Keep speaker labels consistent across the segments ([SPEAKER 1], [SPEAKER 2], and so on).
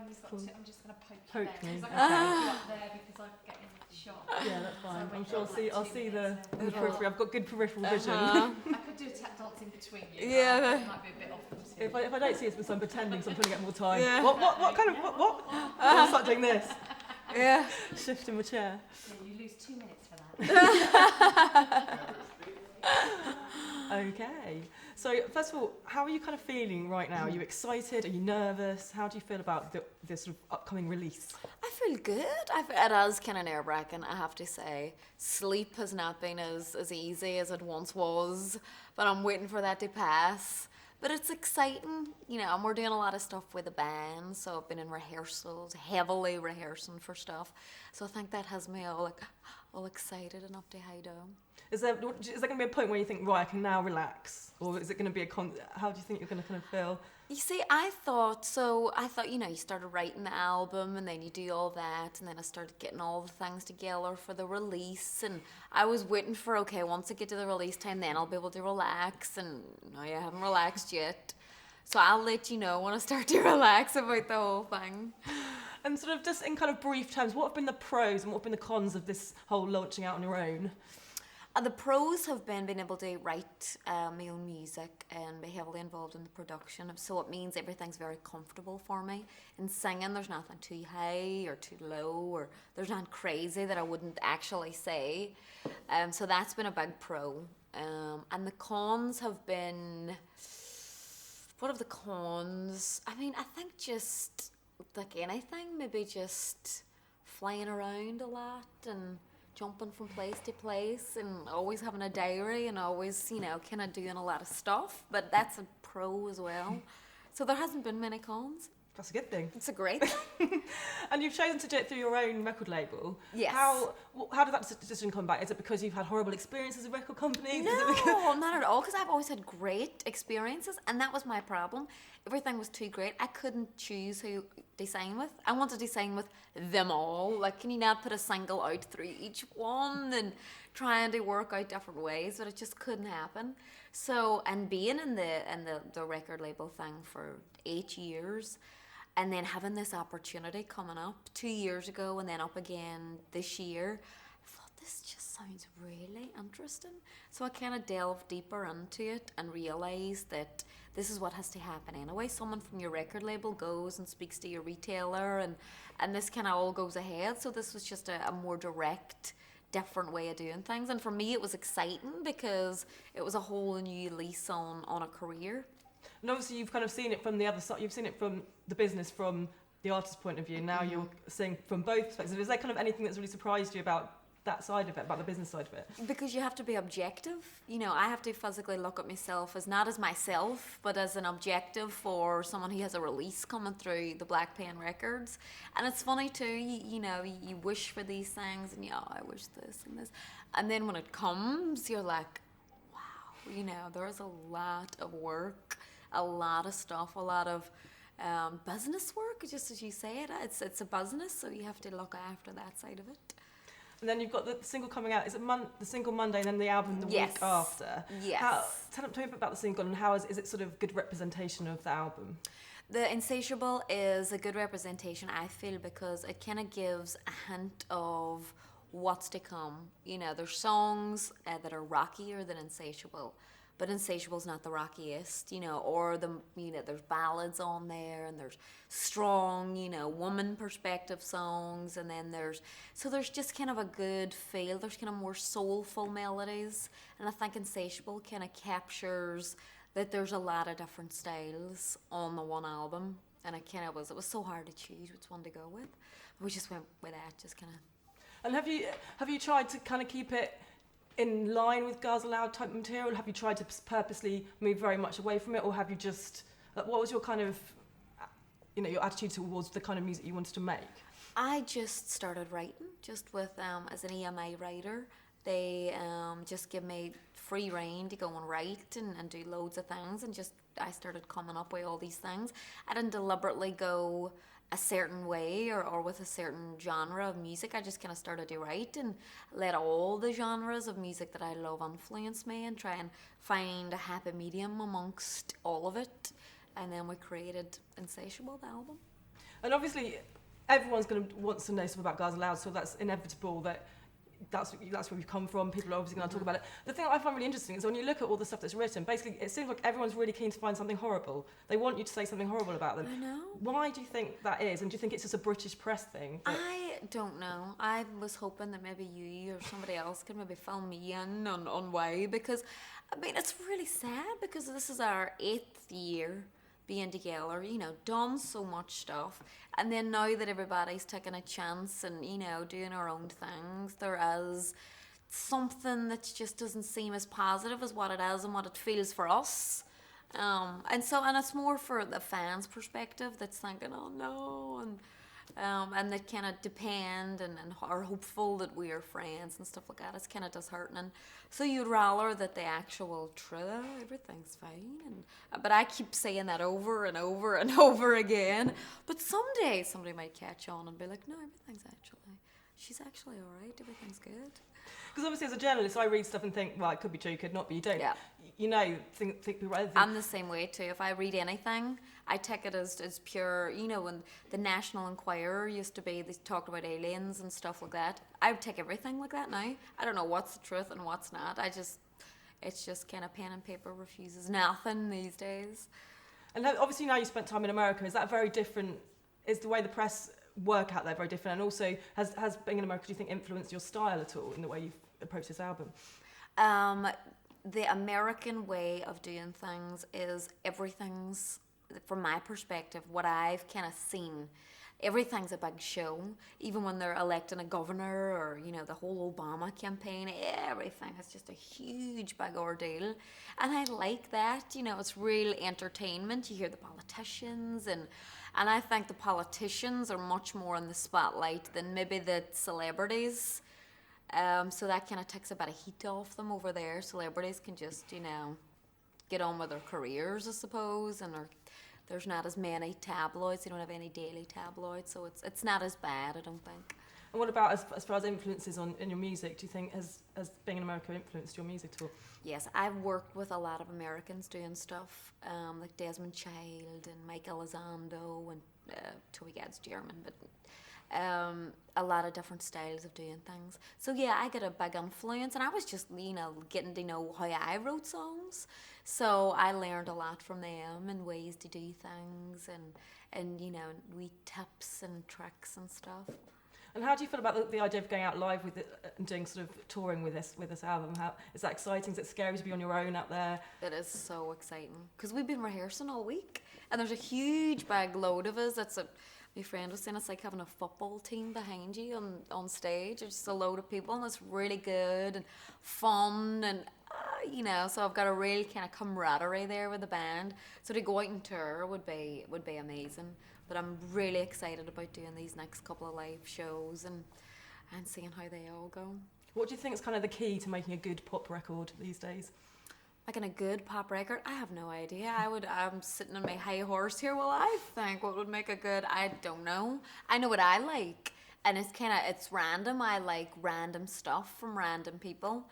[SPEAKER 1] he's got
[SPEAKER 2] Cool.
[SPEAKER 1] to, I'm just going to poke you
[SPEAKER 2] Me.
[SPEAKER 1] there.
[SPEAKER 2] Okay.
[SPEAKER 1] Because I can poke you up there because I'm getting shot.
[SPEAKER 2] Yeah, that's fine.
[SPEAKER 1] So
[SPEAKER 2] I'm sure I'll see the periphery. I've got good peripheral vision.
[SPEAKER 1] I could do a tap dance in between you.
[SPEAKER 3] Yeah.
[SPEAKER 1] But it might be a bit off-putting.
[SPEAKER 2] If I don't see it, it's because I'm pretending, so I'm trying to get more time.
[SPEAKER 3] Yeah.
[SPEAKER 2] What kind of, what? I'll start doing this.
[SPEAKER 3] Yeah.
[SPEAKER 2] Shifting my chair.
[SPEAKER 1] Yeah, you lose 2 minutes for that.
[SPEAKER 2] Okay. So, first of all, how are you kind of feeling right now? Are you excited? Are you nervous? How do you feel about this sort of upcoming release?
[SPEAKER 3] I feel good. It is kind of nerve-wracking, I have to say. Sleep has not been as easy as it once was, but I'm waiting for that to pass. But it's exciting, you know, and we're doing a lot of stuff with the band, so I've been in rehearsals, heavily rehearsing for stuff. So I think that has me all excited enough to hide on.
[SPEAKER 2] Is there going to be a point where you think, right, I can now relax? Or is it going to be how do you think you're going to kind of feel?
[SPEAKER 3] You see, I thought, you know, you started writing the album and then you do all that, and then I started getting all the things together for the release, and I was waiting for, okay, once I get to the release time, then I'll be able to relax, and no, I haven't relaxed yet. So I'll let you know when I start to relax about the whole thing.
[SPEAKER 2] And sort of just in kind of brief terms, what have been the pros and what have been the cons of this whole launching out on your own?
[SPEAKER 3] The pros have been being able to write my own music and be heavily involved in the production. So it means everything's very comfortable for me. In singing, there's nothing too high or too low, or there's nothing crazy that I wouldn't actually say. So that's been a big pro. And the cons have been... What are the cons? I mean, I think just like anything, maybe just flying around a lot and jumping from place to place and always having a diary and always, you know, kind of doing a lot of stuff. But that's a pro as well. So there hasn't been many cons.
[SPEAKER 2] That's a good thing.
[SPEAKER 3] It's a great thing.
[SPEAKER 2] And you've chosen to do it through your own record label.
[SPEAKER 3] Yes.
[SPEAKER 2] How did that decision come about? Is it because you've had horrible experiences with record companies?
[SPEAKER 3] No, not at all, because I've always had great experiences, and that was my problem. Everything was too great. I couldn't choose who to sign with. I wanted to sign with them all. Like, can you not put a single out through each one and trying to work out different ways, but it just couldn't happen. So, and being in the record label thing for 8 years, and then having this opportunity coming up 2 years ago and then up again this year, I thought this just sounds really interesting. So I kind of delved deeper into it and realised that this is what has to happen anyway. Someone from your record label goes and speaks to your retailer, and this kind of all goes ahead. So this was just a more direct, different way of doing things. And for me, it was exciting because it was a whole new lease on a career.
[SPEAKER 2] And obviously you've kind of seen it from the other side. You've seen it from the business, from the artist's point of view. Now you're seeing from both perspectives. Is there kind of anything that's really surprised you about that side of it, about the business side of it?
[SPEAKER 3] Because you have to be objective. You know, I have to physically look at myself as not as myself, but as an objective for someone who has a release coming through the Black Pen Records. And it's funny too, you know, you wish for these things and I wish this and this. And then when it comes, you're like, wow, you know, there's a lot of work, a lot of stuff, a lot of business work, just as you say it. It's a business, so you have to look after that side of it.
[SPEAKER 2] And then you've got the single coming out. Is it the single Monday and then the album the week after?
[SPEAKER 3] Yes.
[SPEAKER 2] Tell me about the single and how is it sort of good representation of the album?
[SPEAKER 3] The Insatiable is a good representation, I feel, because it kind of gives a hint of what's to come. You know, there's songs that are rockier than Insatiable, but Insatiable's not the rockiest, you know, or there's ballads on there, and there's strong, you know, woman perspective songs, and then there's just kind of a good feel. There's kind of more soulful melodies, and I think Insatiable kind of captures that there's a lot of different styles on the one album, and it was so hard to choose which one to go with. We just went with that, just kind of.
[SPEAKER 2] And have you tried to kind of keep it in line with Girls Aloud type material? Have you tried to purposely move very much away from it, or have you just what was your kind of your attitude towards the kind of music you wanted to make?
[SPEAKER 3] I just started writing just with as an EMI writer. They just give me free rein to go and write and do loads of things, and I started coming up with all these things. I didn't deliberately go a certain way or with a certain genre of music. I just kind of started to write and let all the genres of music that I love influence me and try and find a happy medium amongst all of it. And then we created Insatiable, the album.
[SPEAKER 2] And obviously, everyone's wants to know stuff about Girls Aloud, so that's inevitable that that's where we've come from. People are obviously going to talk about it. The thing I find really interesting is when you look at all the stuff that's written, basically it seems like everyone's really keen to find something horrible. They want you to say something horrible about them.
[SPEAKER 3] I know.
[SPEAKER 2] Why do you think that is? And do you think it's just a British press thing?
[SPEAKER 3] I don't know. I was hoping that maybe you or somebody else could maybe fill me in on why, because I mean it's really sad because this is our 8th year being together, you know, done so much stuff, and then now that everybody's taking a chance and, you know, doing our own things, there is something that just doesn't seem as positive as what it is and what it feels for us. And it's more for the fans' perspective that's thinking, oh no, and they kind of depend and are hopeful that we are friends and stuff like that. It's kind of disheartening. So you'd rather that the actual truth, everything's fine. But I keep saying that over and over and over again. But someday somebody might catch on and be like, no, she's actually all right. Everything's good.
[SPEAKER 2] Because obviously as a journalist, I read stuff and think, well, it could be true, could not be. You don't, you know, think people rather.
[SPEAKER 3] I'm the same way too. If I read anything, I take it as pure, you know, when the National Enquirer used to be, they talked about aliens and stuff like that. I would take everything like that now. I don't know what's the truth and what's not. It's just kind of pen and paper refuses nothing these days.
[SPEAKER 2] And obviously now you spent time in America, is that very different? Is the way the press work out there very different? And also, has being in America, do you think, influenced your style at all in the way you've approached this album?
[SPEAKER 3] The American way of doing things is everything's, from my perspective, what I've kind of seen, everything's a big show. Even when they're electing a governor or, you know, the whole Obama campaign, everything is just a huge big ordeal. And I like that, you know, it's real entertainment. You hear the politicians and I think the politicians are much more in the spotlight than maybe the celebrities. So that kind of takes a bit of heat off them over there. Celebrities can just, you know, get on with their careers, I suppose, and there's not as many tabloids. They don't have any daily tabloids, so it's not as bad, I don't think.
[SPEAKER 2] And what about as far as influences in your music? Do you think has being in America influenced your music at all?
[SPEAKER 3] Yes, I've worked with a lot of Americans doing stuff, like Desmond Child and Mike Elizondo and Toby Gadd's German, but a lot of different styles of doing things. So yeah, I got a big influence, and I was just, you know, getting to know how I wrote songs. So I learned a lot from them and ways to do things and you know, wee tips and tricks and stuff.
[SPEAKER 2] And how do you feel about the idea of going out live with it and doing sort of touring with this album? How is that exciting? Is it scary to be on your own out there?
[SPEAKER 3] It is so exciting because we've been rehearsing all week, and there's a huge big load of us. My friend was saying it's like having a football team behind you on stage. It's just a load of people, and it's really good and fun, and you know. So I've got a real kind of camaraderie there with the band. So to go out and tour would be amazing. But I'm really excited about doing these next couple of live shows and seeing how they all go.
[SPEAKER 2] What do you think is kind of the key to making a good pop record these days?
[SPEAKER 3] Making a good pop record? I have no idea. I'm sitting on my high horse here. Well, I think what would make a good, I don't know. I know what I like, and it's random. I like random stuff from random people.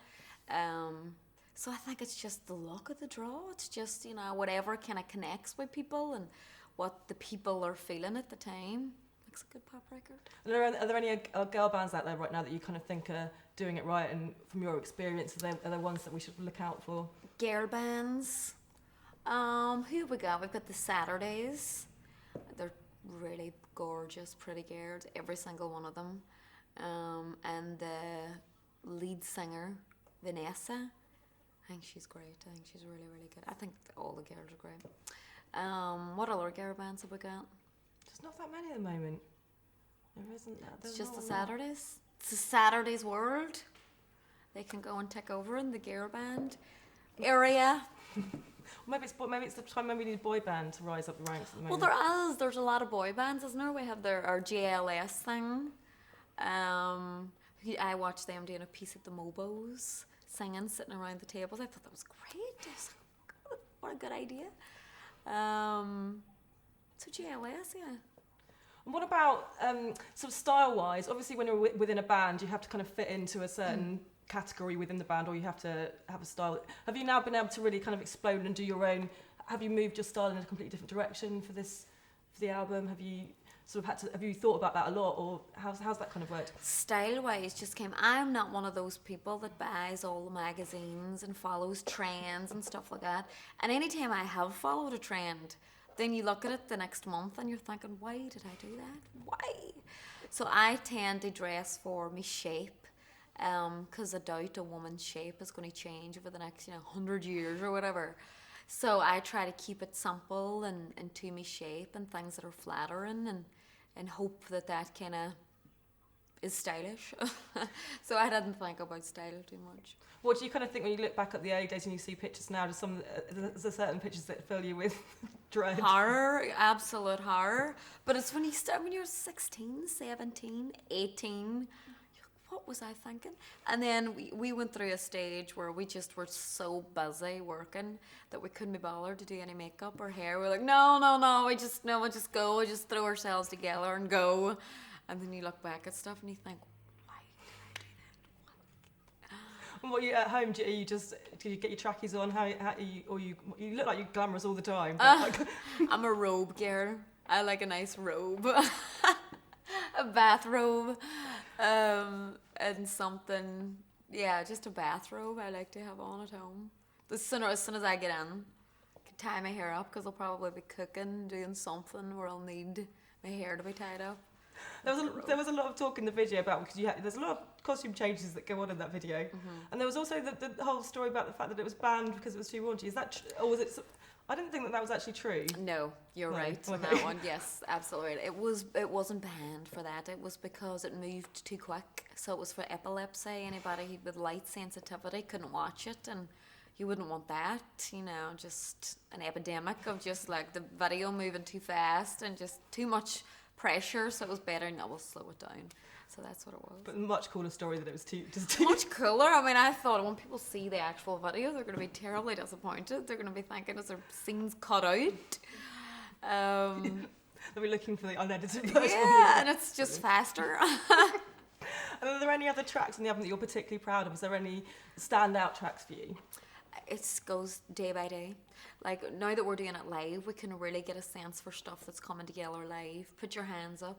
[SPEAKER 3] So I think it's just the luck of the draw. It's just, you know, whatever kind of connects with people and what the people are feeling at the time makes a good pop record.
[SPEAKER 2] And are there any girl bands out there right now that you kind of think are doing it right, and from your experience, are there ones that we should look out for?
[SPEAKER 3] Girl bands. Who have we got? We've got the Saturdays. They're really gorgeous, pretty girls, every single one of them. And the lead singer, Vanessa, I think she's great. I think she's really, really good. I think all the girls are great. What other girl bands have we got?
[SPEAKER 2] There's not that many at the moment. There isn't that.
[SPEAKER 3] It's just the Saturdays. It's the Saturdays world. They can go and take over in the girl band area.
[SPEAKER 2] Maybe it's the time when we need a boy band to rise up the ranks at the moment.
[SPEAKER 3] Well, there's a lot of boy bands, isn't there? We have our JLS thing. I watched them doing a piece at the Mobos, singing, sitting around the tables. I thought that was great. I was like, what a good idea. So JLS, yeah.
[SPEAKER 2] And what about sort of style-wise? Obviously, when you're within a band, you have to kind of fit into a certain category within the band, or you have to have a style. Have you now been able to really kind of explode and do your own? Have you moved your style in a completely different direction for the album? Have you sort of have you thought about that a lot, or how's that kind of worked?
[SPEAKER 3] Style wise just came. I'm not one of those people that buys all the magazines and follows trends and stuff like that. And anytime I have followed a trend, then you look at it the next month and you're thinking, why did I do that? Why? So I tend to dress for my shape, because I doubt a woman's shape is going to change over the next 100 years or whatever. So I try to keep it simple and to my shape and things that are flattering, and hope that kind of is stylish. So I didn't think about style too much.
[SPEAKER 2] What do you kind of think when you look back at the early days and you see pictures now? Is there certain pictures that fill you with dread?
[SPEAKER 3] Horror, absolute horror. But it's when you're 16, 17, 18, what was I thinking? And then we went through a stage where we just were so busy working that we couldn't be bothered to do any makeup or hair. We're like, no, we just go, we just throw ourselves together and go. And then you look back at stuff and you think, why did I do that?
[SPEAKER 2] And what you at home? Do you get your trackies on? How you look like you're glamorous all the time.
[SPEAKER 3] I'm a robe girl. I like a nice robe, a bathrobe. And something, just a bathrobe I like to have on at home. As soon as I get in, I can tie my hair up because I'll probably be cooking, doing something where I'll need my hair to be tied up.
[SPEAKER 2] There was a lot of talk in the video about, because there's a lot of costume changes that go on in that video, and there was also the whole story about the fact that it was banned because it was too raunchy. Is that or was it? I didn't think that was actually true.
[SPEAKER 3] No, you're right on that one. Yes, absolutely. It wasn't banned for that. It was because it moved too quick. So it was for epilepsy. Anybody with light sensitivity couldn't watch it, and you wouldn't want that. Just an epidemic of just like the video moving too fast and just too much pressure. So it was better, and we'll slow it down. So that's what it was.
[SPEAKER 2] But a much cooler story that it was too
[SPEAKER 3] much cooler. I mean, I thought when people see the actual video, they're going to be terribly disappointed. They're going to be thinking, is there scenes cut out?
[SPEAKER 2] They'll be looking for the unedited version.
[SPEAKER 3] Yeah, and it's just faster.
[SPEAKER 2] And are there any other tracks in the album that you're particularly proud of? Is there any standout tracks for you?
[SPEAKER 3] It goes day by day. Like, now that we're doing it live, we can really get a sense for stuff that's coming together live. Put Your Hands Up.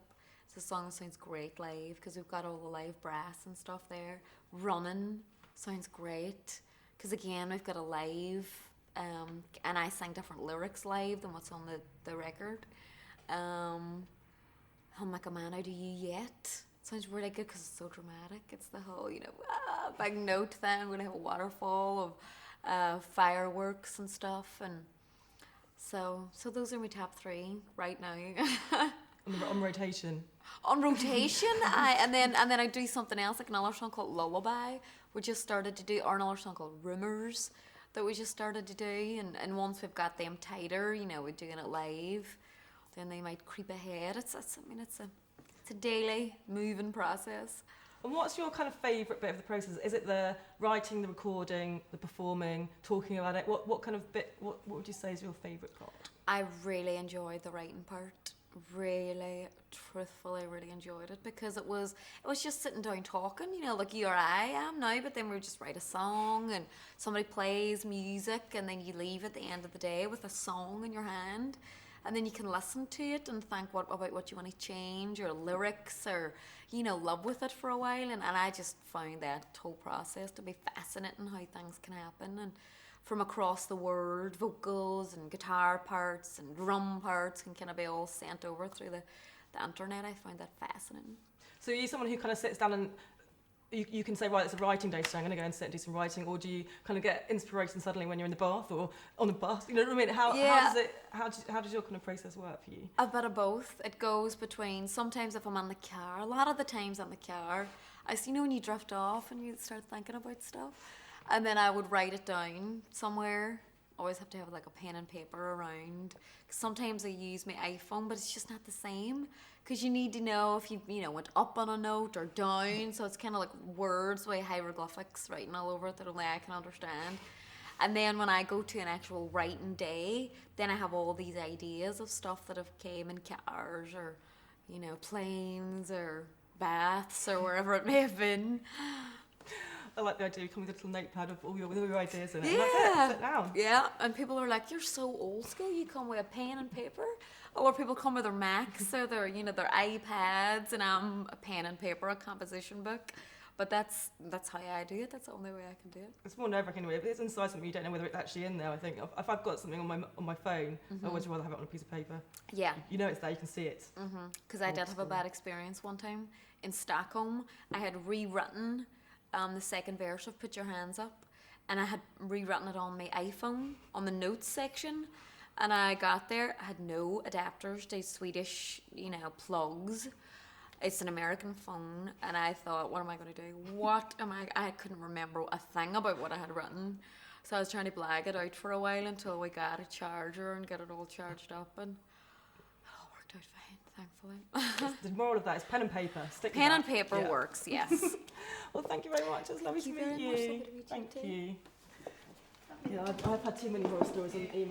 [SPEAKER 3] The song sounds great live because we've got all the live brass and stuff there. Running sounds great because, again, we've got a live, and I sang different lyrics live than what's on the record. Hum Like a Man, How Do You Yet? Sounds really good because it's so dramatic. It's the whole, big note thing. We're going to have a waterfall of fireworks and stuff. And so those are my top three right now.
[SPEAKER 2] On rotation.
[SPEAKER 3] On rotation, and then I do something else, like another song called Lullaby. We just started to do, or another song called Rumors that we just started to do. And once we've got them tighter, we're doing it live, then they might creep ahead. It's a daily moving process.
[SPEAKER 2] And what's your kind of favourite bit of the process? Is it the writing, the recording, the performing, talking about it? What kind of bit? What would you say is your favourite part?
[SPEAKER 3] I really enjoyed the writing part. Really, truthfully, really enjoyed it because it was just sitting down talking, like you or I am now, but then we just write a song and somebody plays music and then you leave at the end of the day with a song in your hand and then you can listen to it and think about what you want to change or lyrics or, love with it for a while. And I just found that whole process to be fascinating, how things can happen. And from across the world, vocals and guitar parts and drum parts can kind of be all sent over through the internet. I find that fascinating.
[SPEAKER 2] So are you someone who kind of sits down and you can say, right, it's a writing day, so I'm going to go and sit and do some writing, or do you kind of get inspiration suddenly when you're in the bath or on the bus? You know what I mean? How does your kind of process work for you?
[SPEAKER 3] A bit of both. It goes between, sometimes if I'm in the car, a lot of the times in the car, when you drift off and you start thinking about stuff. And then I would write it down somewhere. Always have to have like a pen and paper around. Cause sometimes I use my iPhone, but it's just not the same. Because you need to know if you went up on a note or down. So it's kind of like words with hieroglyphics writing all over it that only I can understand. And then when I go to an actual writing day, then I have all these ideas of stuff that have came in cars or, planes or baths or wherever it may have been.
[SPEAKER 2] I like the idea you come with a little notepad with all your ideas in it.
[SPEAKER 3] Yeah.
[SPEAKER 2] And that's it, sit down.
[SPEAKER 3] Yeah, and people are like, "You're so old school. You come with a pen and paper," or people come with their Macs or their iPads, and I'm a pen and paper, a composition book. But that's how I do it. That's the only way I can do it.
[SPEAKER 2] It's more nerve-wracking anyway. If it's inside something, you don't know whether it's actually in there. I think if I've got something on my phone, I always rather have it on a piece of paper.
[SPEAKER 3] Yeah.
[SPEAKER 2] You know it's there. You can see it.
[SPEAKER 3] Because I did have a bad experience one time in Stockholm. I had rewritten the second verse of "Put Your Hands Up," and I had rewritten it on my iPhone on the notes section. And I got there, I had no adapters to Swedish, plugs. It's an American phone, and I thought, what am I going to do? I couldn't remember a thing about what I had written. So I was trying to blag it out for a while until we got a charger and get it all charged up, and it all worked out fine, thankfully.
[SPEAKER 2] The moral of that is pen and paper. Stick with
[SPEAKER 3] Pen
[SPEAKER 2] that.
[SPEAKER 3] and paper
[SPEAKER 2] Yeah.
[SPEAKER 3] works, yes.
[SPEAKER 2] Well, thank you very much. It's lovely to
[SPEAKER 3] you
[SPEAKER 2] meet
[SPEAKER 3] very
[SPEAKER 2] you.
[SPEAKER 3] much. Lovely to meet you
[SPEAKER 2] Thank
[SPEAKER 3] too.
[SPEAKER 2] you. Yeah, I've had too many horror stories on email.